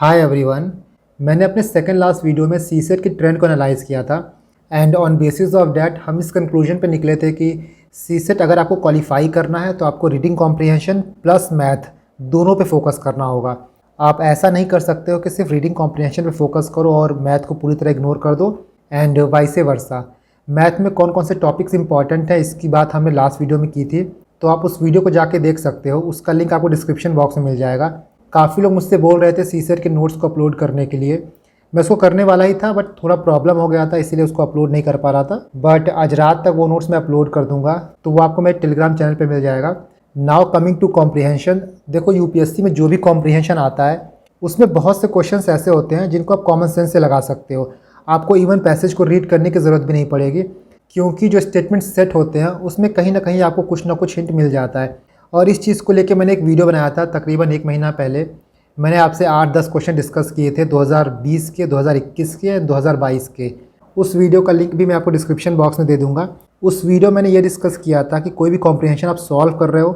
Hi everyone. मैंने अपने second last video में सीसेट की ट्रेंड को एनालाइज़ किया था and on basis of that हम इस कंक्लूजन पे निकले थे कि सीसेट अगर आपको क्वालिफाई करना है तो आपको रीडिंग कॉम्प्रिहेंशन प्लस मैथ दोनों पे फोकस करना होगा। आप ऐसा नहीं कर सकते हो कि सिर्फ रीडिंग कॉम्प्रिहेंशन पे फोकस करो और मैथ को पूरी तरह इग्नोर कर दो एंड वाइसे वर्सा। मैथ में कौन कौन से टॉपिक्स इंपॉर्टेंट है इसकी बात हमने लास्ट वीडियो में की थी, तो आप उस वीडियो को जाके देख सकते हो। उसका लिंक आपको डिस्क्रिप्शन बॉक्स में मिल जाएगा। काफ़ी लोग मुझसे बोल रहे थे सीसेट के नोट्स को अपलोड करने के लिए। मैं उसको करने वाला ही था बट थोड़ा प्रॉब्लम हो गया था, इसीलिए उसको अपलोड नहीं कर पा रहा था। बट आज रात तक वो नोट्स मैं अपलोड कर दूंगा, तो वो आपको मेरे टेलीग्राम चैनल पे मिल जाएगा। Now coming to comprehension. देखो यूपीएससी में जो भी कॉम्प्रिहेंशन आता है उसमें बहुत से क्वेश्चंस ऐसे होते हैं जिनको आप कॉमन सेंस से लगा सकते हो। आपको इवन पैसेज को रीड करने की ज़रूरत भी नहीं पड़ेगी, क्योंकि जो स्टेटमेंट सेट होते हैं उसमें कहीं ना कहीं आपको कुछ ना कुछ हिंट मिल जाता है। और इस चीज़ को लेके मैंने एक वीडियो बनाया था तकरीबन 1 महीना पहले। मैंने आपसे 8-10 क्वेश्चन डिस्कस किए थे 2020 के, 2021 के, 2022 के। उस वीडियो का लिंक भी मैं आपको डिस्क्रिप्शन बॉक्स में दे दूंगा। उस वीडियो मैंने ये डिस्कस किया था कि कोई भी कॉम्प्रिहेंशन आप सॉल्व कर रहे हो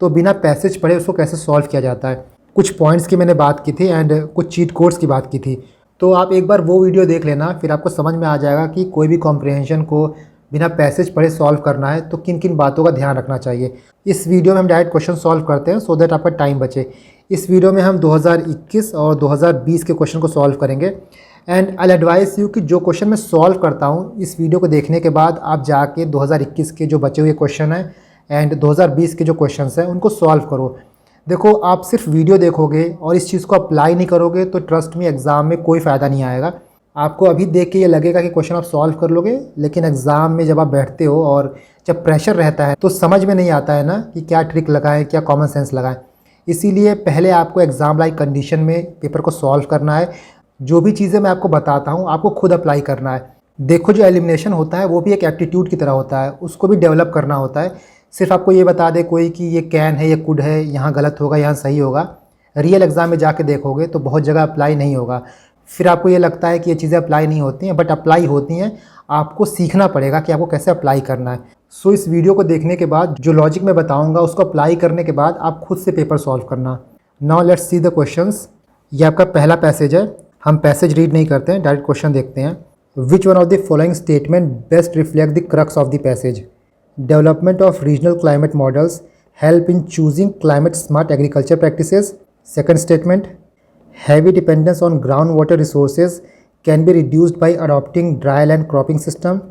तो बिना पैसेज पढ़े उसको कैसे सॉल्व किया जाता है। कुछ पॉइंट्स की मैंने बात की थी एंड कुछ चीट कोड्स की बात की थी। तो आप एक बार वो वीडियो देख लेना, फिर आपको समझ में आ जाएगा कि कोई भी कॉम्प्रिहेंशन को बिना पैसेज पढ़े सॉल्व करना है तो किन किन बातों का ध्यान रखना चाहिए। इस वीडियो में हम डायरेक्ट क्वेश्चन सॉल्व करते हैं सो दैट आपका टाइम बचे। इस वीडियो में हम 2021 और 2020 के क्वेश्चन को सॉल्व करेंगे एंड आई एडवाइस यू कि जो क्वेश्चन मैं सॉल्व करता हूँ इस वीडियो को देखने के बाद आप जाके 2021 के जो बचे हुए क्वेश्चन हैं एंड 2020 के जो क्वेश्चन हैं उनको सॉल्व करो। देखो, आप सिर्फ वीडियो देखोगे और इस चीज़ को अप्लाई नहीं करोगे तो ट्रस्ट में एग्ज़ाम में कोई फ़ायदा नहीं आएगा। आपको अभी देख के ये लगेगा कि क्वेश्चन आप सॉल्व कर लोगे, लेकिन एग्ज़ाम में जब आप बैठते हो और जब प्रेशर रहता है तो समझ में नहीं आता है ना कि क्या ट्रिक लगाएं, क्या कॉमन सेंस लगाएं। इसीलिए पहले आपको एग्ज़ाम लाइक कंडीशन में पेपर को सॉल्व करना है। जो भी चीज़ें मैं आपको बताता हूँ आपको खुद अप्लाई करना है। देखो, जो एलिमिनेशन होता है वो भी एक एप्टीट्यूड की तरह होता है, उसको भी डेवलप करना होता है। सिर्फ आपको ये बता दे कोई कि ये कैन है, ये कुड है, यहाँ गलत होगा, यहाँ सही होगा, रियल एग्ज़ाम में जाके देखोगे तो बहुत जगह अप्लाई नहीं होगा। फिर आपको ये लगता है कि ये चीज़ें अप्लाई नहीं होती हैं, बट अप्लाई होती हैं। आपको सीखना पड़ेगा कि आपको कैसे अप्लाई करना है। सो इस वीडियो को देखने के बाद जो लॉजिक मैं बताऊंगा उसको अप्लाई करने के बाद आप खुद से पेपर सॉल्व करना। Now let's see the questions. ये आपका पहला पैसेज है। हम पैसेज रीड नहीं करते हैं, डायरेक्ट क्वेश्चन देखते हैं। विच one of the following statement best reflect the crux of the passage? Development of regional climate models help in choosing climate smart agriculture practices. Second statement, heavy dependence on groundwater resources can be reduced by adopting dry land cropping system.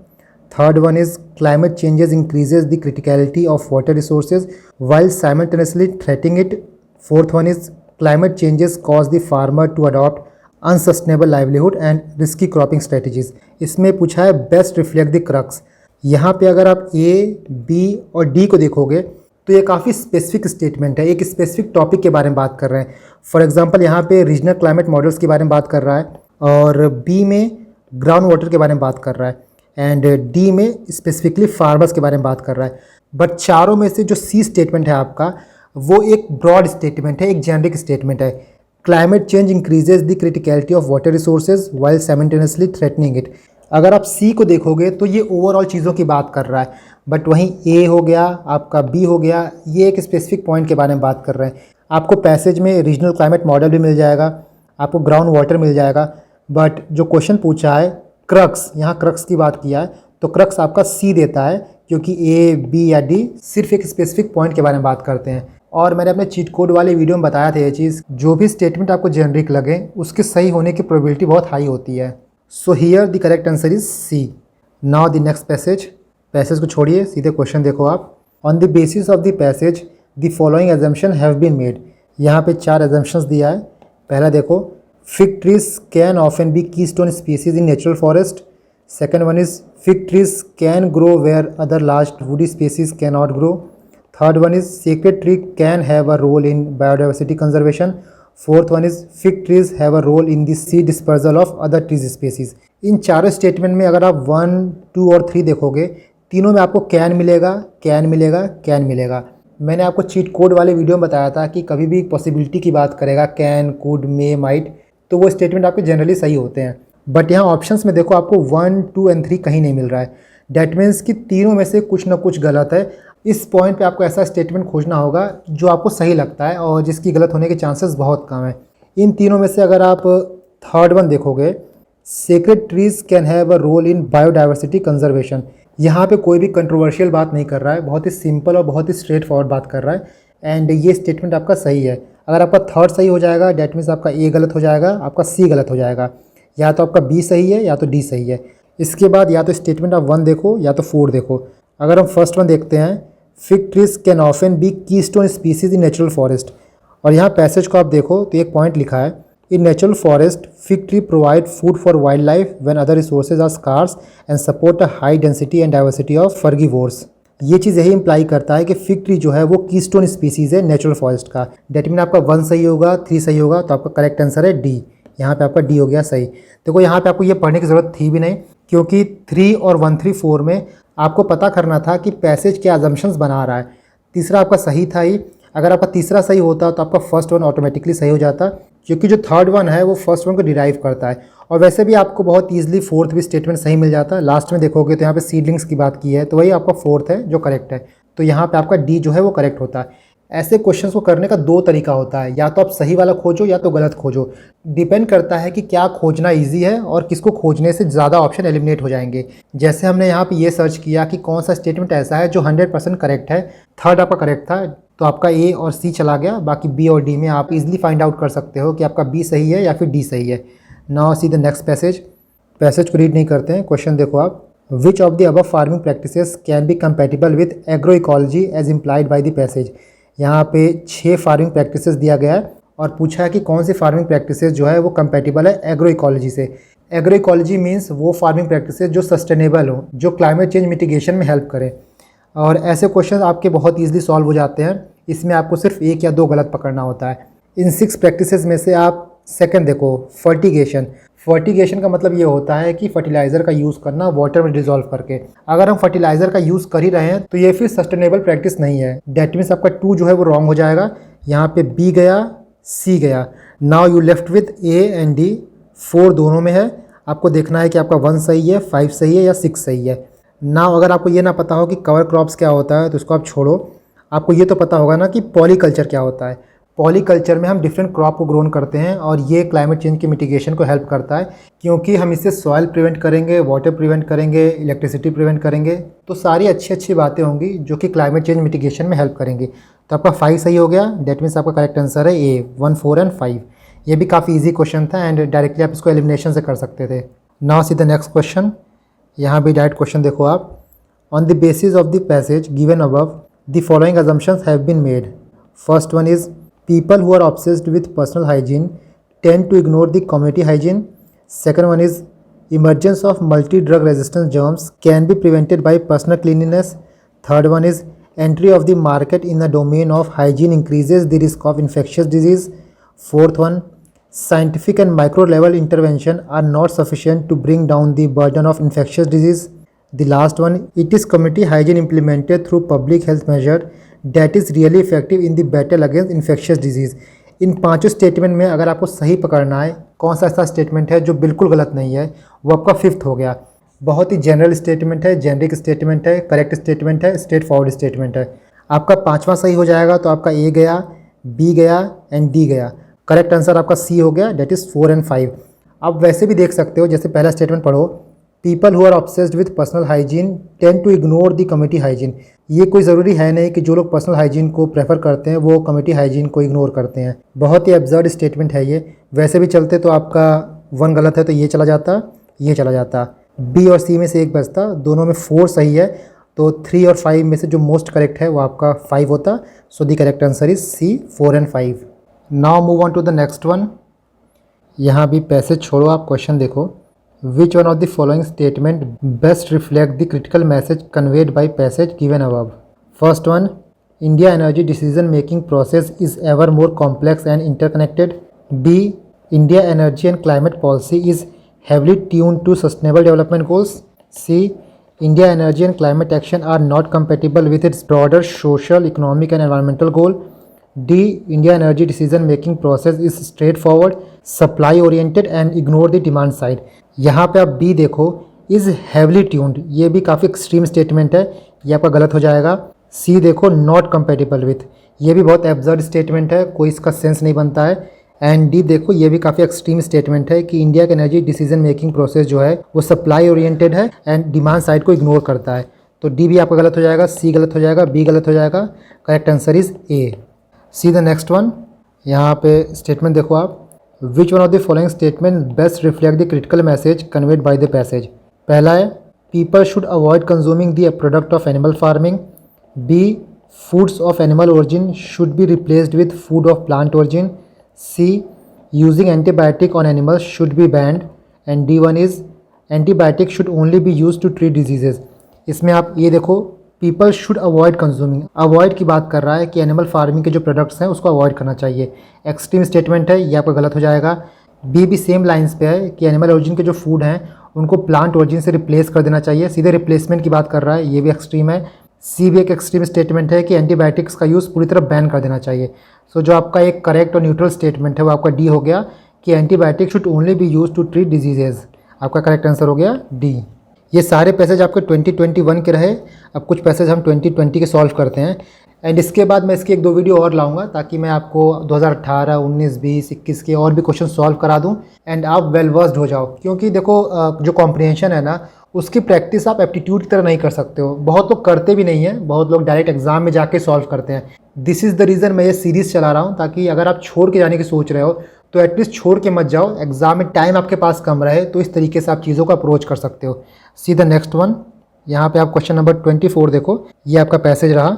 Third one is climate changes increases the criticality of water resources while simultaneously threatening it. Fourth one is climate changes cause the farmer to adopt unsustainable livelihood and risky cropping strategies. इसमें पूछा है best reflect the crux। यहाँ पे अगर आप A, B और D को देखोगे तो ये काफ़ी स्पेसिफिक स्टेटमेंट है, एक स्पेसिफिक टॉपिक के बारे में बात कर रहे हैं। फॉर एग्जांपल यहाँ पे रीजनल क्लाइमेट मॉडल्स के बारे में बात कर रहा है और बी में ग्राउंड वाटर के बारे में बात कर रहा है एंड डी में स्पेसिफिकली फार्मर्स के बारे में बात कर रहा है। बट चारों में से जो सी स्टेटमेंट है आपका वो एक ब्रॉड स्टेटमेंट है, एक जेनरिक स्टेटमेंट है। Climate change increases the criticality of water resources while simultaneously threatening it. अगर आप सी को देखोगे तो ये ओवरऑल चीज़ों की बात कर रहा है, बट वहीं ए हो गया, आपका बी हो गया, ये एक स्पेसिफिक पॉइंट के बारे में बात कर रहे हैं। आपको पैसेज में रीजनल क्लाइमेट मॉडल भी मिल जाएगा, आपको ग्राउंड वाटर मिल जाएगा, बट जो क्वेश्चन पूछा है क्रक्स, यहाँ क्रक्स की बात किया है तो क्रक्स आपका सी देता है, क्योंकि ए, बी या डी सिर्फ एक स्पेसिफिक पॉइंट के बारे में बात करते हैं। और मैंने अपने चीट कोड वाले वीडियो में बताया था ये चीज़, जो भी स्टेटमेंट आपको जेनरिक लगे उसके सही होने की प्रोबेबिलिटी बहुत हाई होती है। So here the correct answer is C. Now the next passage. Passage को छोड़िए, सीधे क्वेश्चन देखो आप। On the basis of the passage the following assumption have been made. यहाँ पे 4 एजम्पशंस दिया है। पहला देखो, fig trees can often be keystone species in natural forest. Second one is fig trees can grow where other large woody species can not grow. Third one is sacred tree can have a role in biodiversity conservation. Fourth one is fig trees have a role in the seed dispersal of other trees species. इन चारों statement में अगर आप 1, 2 और 3 देखोगे, तीनों में आपको कैन मिलेगा, कैन मिलेगा, कैन मिलेगा। मैंने आपको चीट कोड वाले वीडियो में बताया था कि कभी भी पॉसिबिलिटी की बात करेगा कैन, कुड, मे, माइट, तो वो स्टेटमेंट आपके जनरली सही होते हैं। बट यहाँ ऑप्शंस में देखो आपको 1, 2 एंड 3 कहीं नहीं मिल रहा है। डैट मीन्स कि तीनों में से कुछ ना कुछ गलत है। इस पॉइंट पे आपको ऐसा स्टेटमेंट खोजना होगा जो आपको सही लगता है और जिसकी गलत होने के चांसेस बहुत कम है। इन तीनों में से अगर आप थर्ड वन देखोगे, sacred trees can have a role in biodiversity conservation, यहाँ पे कोई भी कंट्रोवर्शियल बात नहीं कर रहा है, बहुत ही सिंपल और बहुत ही स्ट्रेट फॉरवर्ड बात कर रहा है। एंड ये स्टेटमेंट आपका सही है। अगर आपका थर्ड सही हो जाएगा डैट मीन्स आपका ए गलत हो जाएगा, आपका सी गलत हो जाएगा, या तो आपका बी सही है या तो डी सही है। इसके बाद या तो स्टेटमेंट आप 1 देखो या तो 4 देखो। अगर हम फर्स्ट वन देखते हैं, fig trees can often be keystone species in natural forest, और यहाँ पैसेज को आप देखो तो एक पॉइंट लिखा है, in natural forest fig tree provide food for wild life when other resources are scarce and support a high density and diversity of frugivores. ये चीज़ यही इंप्लाई करता है कि फिग ट्री जो है वो कीस्टोन स्पीसीज है नेचुरल फॉरेस्ट का। डेट मीन आपका 1 सही होगा, 3 सही होगा, तो आपका करेक्ट आंसर है डी। यहाँ पे आपका डी हो गया सही। देखो यहाँ पे आपको ये पढ़ने की ज़रूरत थी भी नहीं, क्योंकि 3 और 1, 3, 4 में आपको पता करना था कि पैसेज के अजम्पशंस बना रहा है। तीसरा आपका सही था ही, अगर आपका तीसरा सही होता तो आपका फर्स्ट वन ऑटोमेटिकली सही हो जाता, क्योंकि जो थर्ड वन है वो फर्स्ट वन को डिराइव करता है। और वैसे भी आपको बहुत ईजिली फोर्थ भी स्टेटमेंट सही मिल जाता है। लास्ट में देखोगे तो यहाँ पे सीडलिंग्स की बात की है, तो वही आपका फोर्थ है जो करेक्ट है। तो यहाँ पे आपका डी जो है वो करेक्ट होता है। ऐसे क्वेश्चंस को करने का 2 तरीका होता है, या तो आप सही वाला खोजो या तो गलत खोजो। डिपेंड करता है कि क्या खोजना ईजी है और किसको खोजने से ज़्यादा ऑप्शन एलिमिनेट हो जाएंगे। जैसे हमने यहाँ पे ये सर्च किया कि कौन सा स्टेटमेंट ऐसा है जो 100% करेक्ट है, थर्ड आपका करेक्ट था, तो आपका ए और सी चला गया, बाकी बी और डी में आप इजीली फाइंड आउट कर सकते हो कि आपका बी सही है या फिर डी सही है। Now see the next passage को रीड नहीं करते हैं, क्वेश्चन देखो आप, which of the above farming practices can be compatible with agro ecology as implied by the passage. यहाँ पे 6 फार्मिंग प्रैक्टिसेस दिया गया है और पूछा है कि कौन सी फार्मिंग प्रैक्टिसेस जो है वो कंपेटिबल है एग्रो इकोलॉजी से। एग्रो इकोलॉजी मीन्स वो फार्मिंग प्रैक्टिसेस जो सस्टेनेबल हो, जो क्लाइमेट चेंज मिटिगेशन में हेल्प करें। और ऐसे क्वेश्चन आपके बहुत ईजिली सॉल्व हो जाते हैं, इसमें आपको सिर्फ 1 या 2 गलत पकड़ना होता है। इन 6 प्रैक्टिसेस में से आप सेकंड देखो, फर्टिगेशन। फर्टिगेशन का मतलब ये होता है कि फर्टिलाइज़र का यूज़ करना वाटर में डिजॉल्व करके। अगर हम फर्टिलाइज़र का यूज़ कर ही रहे हैं तो ये फिर सस्टेनेबल प्रैक्टिस नहीं है। डेट मीन्स आपका 2 जो है वो रॉन्ग हो जाएगा। यहाँ पे बी गया, सी गया। Now you left with A and D, 4 दोनों में है। आपको देखना है कि आपका 1 सही है, 5 सही है या 6 सही है। नाउ अगर आपको ये ना पता हो कि कवर क्रॉप्स क्या होता है तो इसको आप छोड़ो। आपको ये तो पता होगा ना कि पॉलीकल्चर क्या होता है। पॉलीकल्चर में हम डिफरेंट क्रॉप को ग्रोन करते हैं और ये क्लाइमेट चेंज की मिटिगेशन को हेल्प करता है, क्योंकि हम इससे सॉइल प्रिवेंट करेंगे, वाटर प्रिवेंट करेंगे, इलेक्ट्रिसिटी प्रिवेंट करेंगे। तो सारी अच्छी अच्छी बातें होंगी जो कि क्लाइमेट चेंज मिटिगेशन में हेल्प करेंगी। तो आपका 5 सही हो गया, डेट मीन्स आपका करेक्ट आंसर है ए, 1, 4 एंड 5। ये भी काफ़ी ईजी क्वेश्चन था एंड डायरेक्टली आप इसको एलिमिनेशन से कर सकते थे। Now see the next question. यहाँ भी डायरेक्ट क्वेश्चन देखो आप, on the basis of the passage given above the following assumptions have been made. First one is, people who are obsessed with personal hygiene tend to ignore the community hygiene. Second one is, emergence of multi-drug resistant germs can be prevented by personal cleanliness. Third one is, entry of the market in the domain of hygiene increases the risk of infectious disease. Fourth one, scientific and micro level intervention are not sufficient to bring down the burden of infectious disease. The last one, it is community hygiene implemented through public health measure that is really effective in the battle against infectious disease. In 5 statement में अगर आपको सही पकड़ना है कौन सा ऐसा statement है जो बिल्कुल गलत नहीं है, वो आपका 5th हो गया। बहुत ही जनरल स्टेटमेंट है, जेनरिक स्टेटमेंट है, करेक्ट स्टेटमेंट है, स्ट्रेट फॉरवर्ड स्टेटमेंट है। आपका 5वां सही हो जाएगा तो आपका ए गया, बी गया एंड डी गया। करेक्ट आंसर आपका सी हो गया, डेट इज़ 4 एंड 5। आप वैसे भी देख सकते हो, जैसे पहला स्टेटमेंट पढ़ो, people who are obsessed with personal hygiene tend to ignore the community hygiene. ये कोई ज़रूरी है नहीं कि जो लोग पर्सनल हाइजीन को प्रेफर करते हैं वो कम्युनिटी हाइजीन को इग्नोर करते हैं। बहुत ही एब्सर्ड स्टेटमेंट है ये। वैसे भी चलते तो आपका 1 गलत है तो ये चला जाता, ये चला जाता, बी और सी में से एक बचता, दोनों में 4 सही है, तो 3 और 5 में से जो मोस्ट करेक्ट है वो आपका 5 होता। So the correct answer is C, 4 and 5। Now move on to the next one. यहाँ भी पैसेज छोड़ो, आप क्वेश्चन देखो, Which one of the following statement best reflect the critical message conveyed by passage given above? First one, India energy decision making process is ever more complex and interconnected. B, India energy and climate policy is heavily tuned to sustainable development goals. C, India energy and climate action are not compatible with its broader social, economic and environmental goal. D, India energy decision making process is straightforward, supply oriented and ignore the demand side. यहाँ पे आप B देखो, is heavily tuned, ये भी काफ़ी extreme statement है, ये आपका गलत हो जाएगा। सी देखो, नॉट कंपेटिबल विथ, ये भी बहुत एब्जर्ड स्टेटमेंट है, कोई इसका सेंस नहीं बनता है। एंड डी देखो, ये भी काफ़ी एक्सट्रीम स्टेटमेंट है कि इंडिया का एनर्जी डिसीजन मेकिंग प्रोसेस जो है वो सप्लाई ओरिएंटेड है एंड डिमांड साइड को इग्नोर करता है। तो डी भी आपका गलत हो जाएगा, सी गलत हो जाएगा, बी गलत हो जाएगा। Correct answer is A. See the next one. यहाँ पे स्टेटमेंट देखो आप, which one of the following statement best reflect the critical message conveyed by the passage. पहला है people should avoid consuming the product of animal farming. B foods of animal origin should be replaced with food of plant origin. C using antibiotic on animals should be banned. And D one is antibiotic should only be use to treat diseases. इसमें आप ये देखो, people should avoid consuming, avoid की बात कर रहा है कि एनिमल फार्मिंग के जो प्रोडक्ट्स हैं उसको अवॉइड करना चाहिए। एक्सट्रीम स्टेटमेंट है, ये आपका गलत हो जाएगा। बी भी सेम लाइंस पे है कि एनिमल ओरिजिन के जो फूड हैं उनको प्लांट ओरिजिन से रिप्लेस कर देना चाहिए, सीधे रिप्लेसमेंट की बात कर रहा है, ये भी एक्सट्रीम है। सी भी एक एक्सट्रीम स्टेटमेंट है कि एंटीबायोटिक्स का यूज़ पूरी तरह बैन कर देना चाहिए। सो जो आपका एक करेक्ट और न्यूट्रल स्टेटमेंट है वो आपका डी हो गया कि antibiotic should only be use to treat diseases. आपका करेक्ट आंसर हो गया डी। ये सारे पैसेज आपके 2021 के रहे। अब कुछ पैसेज हम 2020 के सॉल्व करते हैं एंड इसके बाद मैं इसकी 1-2 वीडियो और लाऊंगा ताकि मैं आपको 2018, 19, 20, 21 के और भी क्वेश्चन सॉल्व करा दूं एंड आप वेल वर्स्ड हो जाओ। क्योंकि देखो जो कॉम्प्रिहेंशन है ना उसकी प्रैक्टिस आप एप्टीट्यूड की तरह नहीं कर सकते हो। बहुत लोग करते भी नहीं हैं, बहुत लोग डायरेक्ट एग्जाम में जाके सॉल्व करते हैं। दिस इज़ द रीज़न मैं ये सीरीज़ चला रहा हूँ ताकि अगर आप छोड़ के जाने की सोच रहे हो तो एटलीस्ट छोड़ के मत जाओ। एग्जाम में टाइम आपके पास कम रहे तो इस तरीके से आप चीज़ों को अप्रोच कर सकते हो। सी द नेक्स्ट वन। यहाँ पे आप क्वेश्चन नंबर 24 देखो, ये आपका पैसेज रहा।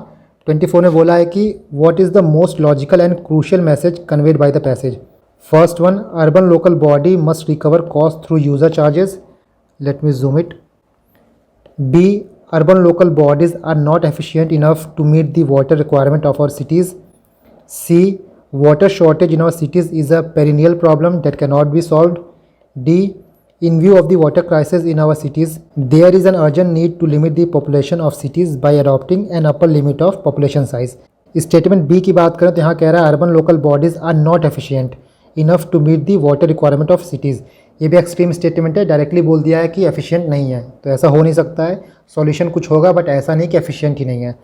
24 ने बोला है कि what is the most logical and crucial message conveyed by the passage. First one, urban local body must recover cost through user charges. Let me zoom it. B, urban local bodies are not efficient enough to meet the water requirement of our cities. C, water shortage in our cities is a perennial problem that cannot be solved. D, in view of the water crisis in our cities, there is an urgent need to limit the population of cities by adopting an upper limit of population size. Statement B की बात करें तो यहाँ कह रहा है urban local bodies are not efficient enough to meet the water requirement of cities. ये भी एक्सट्रीम स्टेटमेंट है, डायरेक्टली बोल दिया है कि एफिशिएंट नहीं है, तो ऐसा हो नहीं सकता है। सॉल्यूशन कुछ होगा बट ऐसा नहीं कि एफिशिएंट ही नहीं है।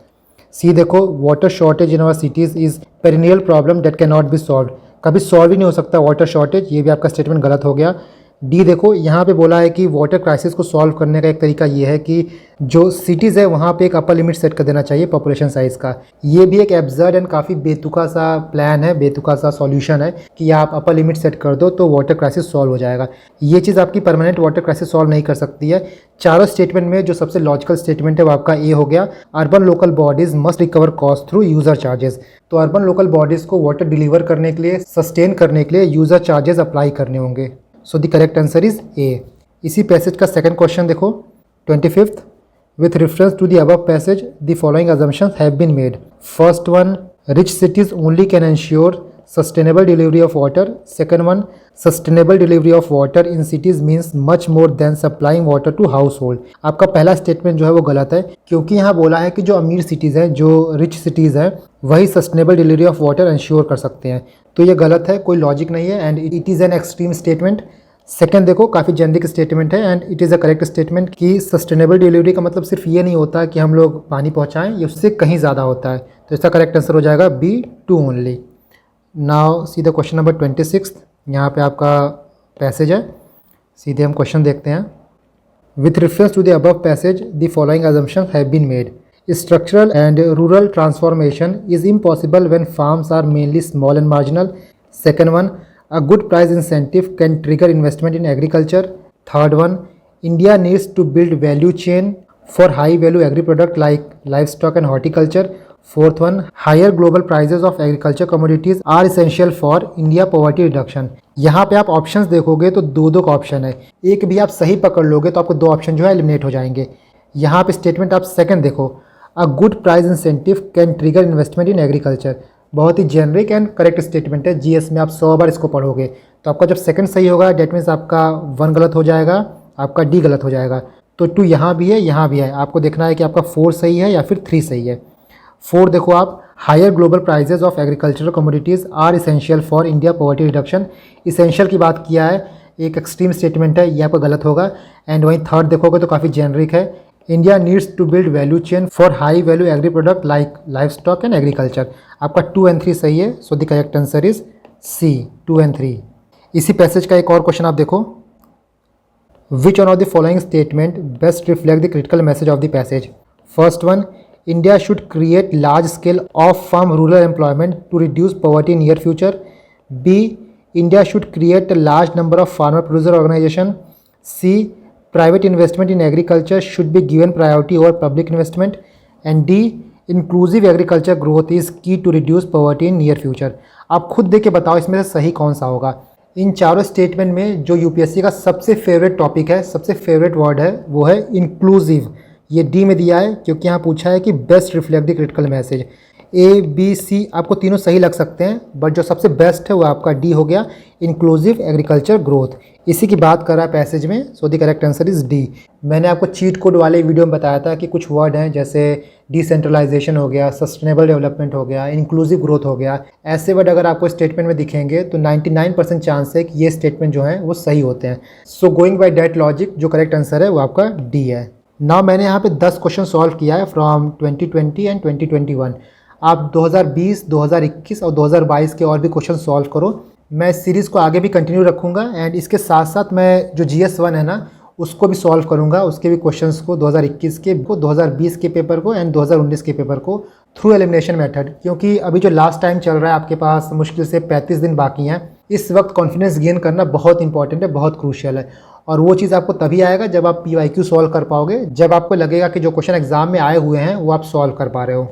सी देखो, water shortage in our cities is perennial problem that can not be solve. कभी सॉल्व ही नहीं हो सकता वाटर शॉर्टेज, ये भी आपका स्टेटमेंट गलत हो गया। डी देखो, यहाँ पे बोला है कि वाटर क्राइसिस को सॉल्व करने का एक तरीका ये है कि जो सिटीज़ है वहाँ पे एक अपर लिमिट सेट कर देना चाहिए पॉपुलेशन साइज़ का। ये भी एक एब्सर्ड एंड काफ़ी बेतुका सा प्लान है, बेतुका सा सॉल्यूशन है कि आप अपर लिमिट सेट कर दो तो वाटर क्राइसिस सॉल्व हो जाएगा। ये चीज़ आपकी परमानेंट वाटर क्राइसिस सॉल्व नहीं कर सकती है। चारों स्टेटमेंट में जो सबसे लॉजिकल स्टेटमेंट है वो आपका ए हो गया, urban local bodies must recover cost through user charges. तो अर्बन लोकल बॉडीज़ को वाटर डिलीवर करने के लिए, सस्टेन करने के लिए यूज़र चार्जेस अप्लाई करने होंगे। सो द करेक्ट आंसर इज ए। इसी पैसेज का सेकंड क्वेश्चन देखो, 25th, with reference to the above passage the following assumptions have been made. First one, rich cities only can ensure sustainable delivery of water. Second one, sustainable delivery of water in cities means much more than supplying water to household. आपका पहला statement जो है वो गलत है क्योंकि यहाँ बोला है कि जो अमीर सिटीज़ हैं, जो रिच सिटीज़ हैं, वही sustainable delivery of water ensure कर सकते हैं। तो ये गलत है, कोई लॉजिक नहीं है and it is an extreme statement. Second देखो, काफ़ी जेनरिक स्टेटमेंट है and it is a correct statement कि सस्टेनेबल डिलीवरी का मतलब सिर्फ ये नहीं होता कि हम लोग पानी पहुँचाएँ, ये उससे कहीं ज़्यादा होता है। तो इसका करेक्ट आंसर हो जाएगा बी, 2 ओनली। नाउ सीधा क्वेश्चन नंबर 26, यहाँ पे आपका पैसेज है, सीधे हम क्वेश्चन देखते हैं। With reference to the above passage the following assumptions have been made. Structural and rural transformation is impossible when farms are mainly small and marginal. Second one, a good price incentive can trigger investment in agriculture. Third one, India needs to build value chain for high value agri product like livestock and horticulture. Fourth one, higher global prices of agriculture commodities are essential for India poverty reduction. यहाँ पे आप options देखोगे तो दो का option है, एक भी आप सही पकड़ लोगे तो आपको 2 ऑप्शन जो है एलिमिनेट हो जाएंगे। यहाँ पे स्टेटमेंट आप सेकंड देखो, a good price incentive can trigger investment in agriculture. बहुत ही जेनरिक एंड करेक्ट स्टेटमेंट है, जीएस में आप 100 बार इसको पढ़ोगे। तो आपका जब सेकंड सही होगा डेट मीन्स आपका 1 गलत हो जाएगा, आपका डी गलत हो जाएगा। तो 2 यहाँ भी है, यहाँ भी है, आपको देखना है कि आपका 4 सही है या फिर 3 सही है। 4 देखो आप, higher global prices of agricultural commodities are essential for India poverty reduction. Essential की बात किया है, एक एक्सट्रीम स्टेटमेंट है, ये आपका गलत होगा। एंड वहीं थर्ड देखोगे तो काफ़ी जेनरिक है, India needs to build value chain for high value agri product like life stock and agriculture. आपका 2 और 3 सही है। So the correct answer is C 2 and 3। इसी पैसेज का एक और क्वेश्चन आप देखो, which one of the following statement best reflect the critical message of the passage. First one, India should create large scale of farm rural employment to reduce poverty in near future. B, India should create a large number of farmer producer organisation. C, private investment in agriculture should be given priority over public investment. And D, inclusive agriculture growth is key to reduce poverty in near future. आप खुद देख के बताओ इसमें से सही कौन सा होगा। इन चारों स्टेटमेंट में जो यूपीएससी का सबसे फेवरेट टॉपिक है, सबसे फेवरेट वर्ड है, वो है इंक्लूसिव। ये डी में दिया है क्योंकि यहाँ पूछा है कि best reflect the critical message. A B C आपको तीनों सही लग सकते हैं, बट जो सबसे बेस्ट है वो आपका डी हो गया, इंक्लूसिव एग्रीकल्चर ग्रोथ। इसी की बात कर रहा है पैसेज में, सो the correct answer is D. मैंने आपको चीट कोड वाले वीडियो में बताया था कि कुछ वर्ड हैं जैसे डिसेंट्रलाइजेशन हो गया, सस्टेनेबल डेवलपमेंट हो गया, इंक्लूसिव ग्रोथ हो गया। ऐसे वर्ड अगर आपको स्टेटमेंट में दिखेंगे तो 99% चांस है कि ये स्टेटमेंट जो हैं वो सही होते हैं। So going by that logic जो करेक्ट आंसर है वो आपका डी है। नाउ मैंने यहाँ पे 10 क्वेश्चन सॉल्व किया है फ्रॉम 2020 एंड 2021। आप 2020, 2021 और 2022 के और भी क्वेश्चन सॉल्व करो। मैं इस सीरीज़ को आगे भी कंटिन्यू रखूँगा एंड इसके साथ साथ मैं जो GS1 है ना उसको भी सॉल्व करूँगा, उसके भी क्वेश्चंस को 2021 के, 2020 के पेपर को एंड 2019 के पेपर को थ्रू एलिमिनेशन मेथड। क्योंकि अभी जो लास्ट टाइम चल रहा है आपके पास मुश्किल से 35 दिन बाकी हैं। इस वक्त कॉन्फिडेंस गेन करना बहुत इंपॉर्टेंट है, बहुत क्रूशियल है। और वो चीज़ आपको तभी आएगा जब आप PYQ सॉल्व कर पाओगे, जब आपको लगेगा कि जो क्वेश्चन एग्जाम में आए हुए हैं वो आप सॉल्व कर पा रहे हो।